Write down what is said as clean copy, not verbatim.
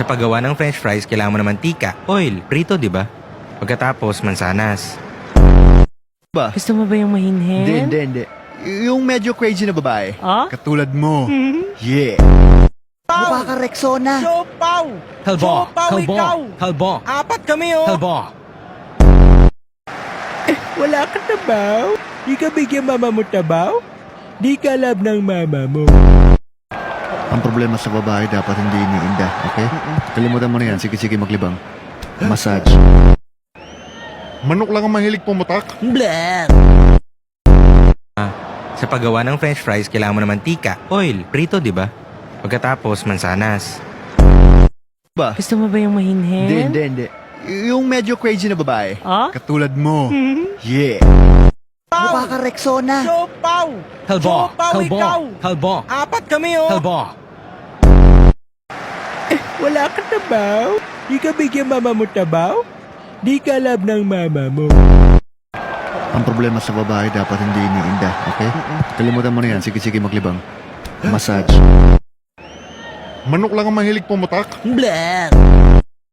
Sa paggawa ng french fries, kailangan mo ng mantika, oil, prito, di ba? Pagkatapos, mansanas. Ba? Gusto mo ba yung mahinhin? Hindi. Yung medyo crazy na babae. Ah? Katulad mo. Yeah. Mukha ka Rexona. Siopaw! Halbo! Siopaw, Halbo! ikaw! Halbo! Apat kami, oh! Halbo! Wala ka tabaw? Di ka bigyan mama mo tabaw? Di ka love ng mama mo. Ang problema sa babae dapat hindi iniinda, okay? Kalimutan mo na yan. Sige, maglibang. Massage. Manok lang ang mahilig pumutak. Blah! Sa paggawa ng french fries, kailangan mo ng mantika, oil, prito, di ba? Pagkatapos, mansanas. Ba? Gusto mo ba yung mahinhin? Hindi. Yung medyo crazy na babae. Ah? Katulad mo. Yeah. Mukha ka Rexona. Siopaw! Halbo! Siopaw, Halbo! ikaw! Halbo! Apat kami, oh! Halbo! Wala ka tabaw? Di ka bigyan mama mo tabaw? Di ka love ng mama mo. Ang problema sa babae dapat hindi iniinda, okay? Kalimutan mo na yan. Sige, maglibang. Massage. Manok lang ang mahilig pumutak. Blah!